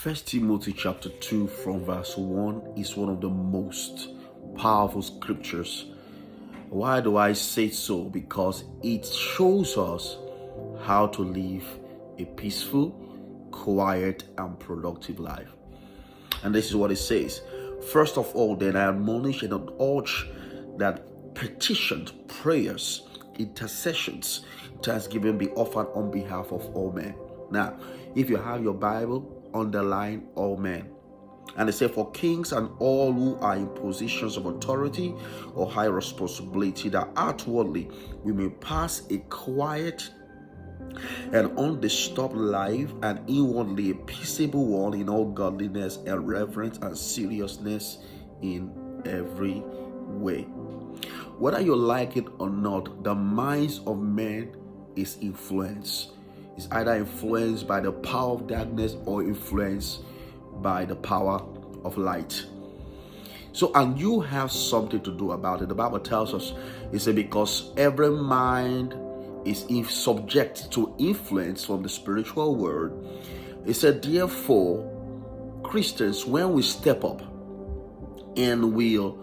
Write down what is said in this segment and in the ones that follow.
First Timothy chapter 2 from verse 1 is one of the most powerful scriptures. Why do I say so? Because it shows us how to live a peaceful, quiet, and productive life. And this is what it says. First of all, then I admonish and urge that petitions, prayers, intercessions, thanksgiving be offered on behalf of all men. Now, if you have your Bible, underline all men. And they say, for kings and all who are in positions of authority or high responsibility, that outwardly we may pass a quiet and undisturbed life, and inwardly a peaceable one in all godliness and reverence and seriousness in every way. Whether you like it or not, the minds of men is influenced. It's either influenced by the power of darkness or influenced by the power of light. So, and you have something to do about it. The Bible tells us, it said, because every mind is subject to influence from the spiritual world. It said, therefore, Christians, when we step up and we'll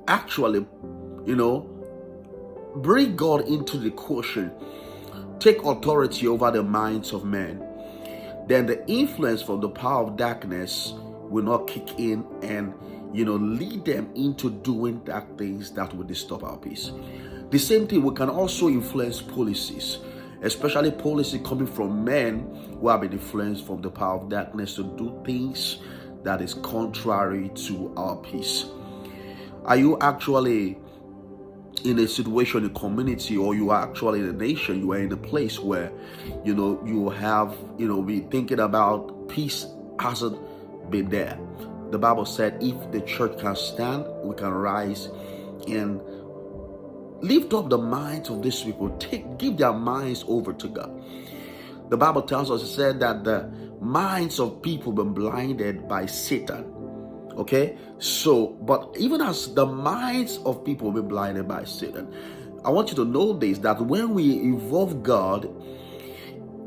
actually, bring God into the equation, take authority over the minds of men, then the influence from the power of darkness will not kick in and lead them into doing dark things that will disturb our peace. The same thing, we can also influence policies, especially policy coming from men who have been influenced from the power of darkness to do things that is contrary to our peace. Are you actually in a situation, a community, or you are actually in a nation, you are in a place where you have be thinking about peace hasn't been there? The Bible said, if the church can stand, we can rise and lift up the minds of these people, give their minds over to God. The Bible tells us, it said that the minds of people been blinded by Satan. Okay, so, but even as the minds of people will be blinded by Satan, I want you to know this, that when we involve God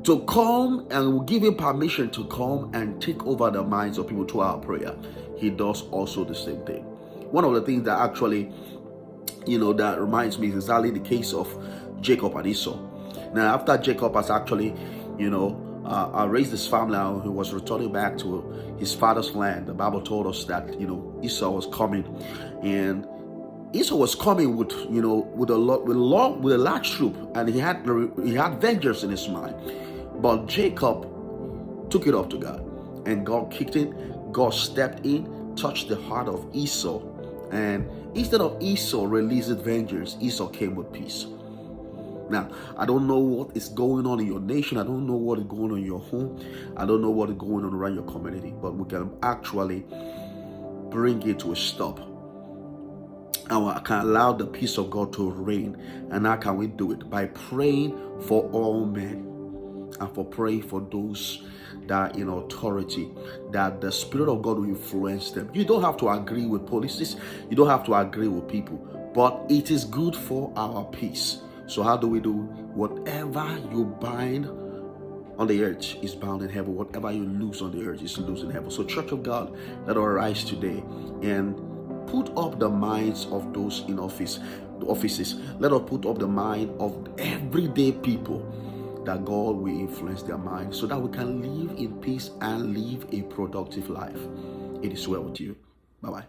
to come and give him permission to come and take over the minds of people through our prayer, he does also the same thing. One of the things that actually, that reminds me is exactly the case of Jacob and Esau. Now, after Jacob has actually, raised his family and he was returning back to his father's land, the Bible told us that Esau was coming, and Esau was coming with a large troop, and he had vengeance in his mind. But Jacob took it up to God, and God kicked it. God stepped in, touched the heart of Esau, and instead of Esau releasing vengeance, Esau came with peace. Now, I don't know what is going on in your nation. I don't know what is going on in your home. I don't know what is going on around your community. But we can actually bring it to a stop. And I can allow the peace of God to reign. And how can we do it? By praying for all men. And for praying for those that are in authority, that the Spirit of God will influence them. You don't have to agree with policies. You don't have to agree with people. But it is good for our peace. So how do we do? Whatever you bind on the earth is bound in heaven. Whatever you loose on the earth is loose in heaven. So Church of God, let us rise today and put up the minds of those in offices. Let us put up the mind of everyday people, that God will influence their minds so that we can live in peace and live a productive life. It is well with you. Bye-bye.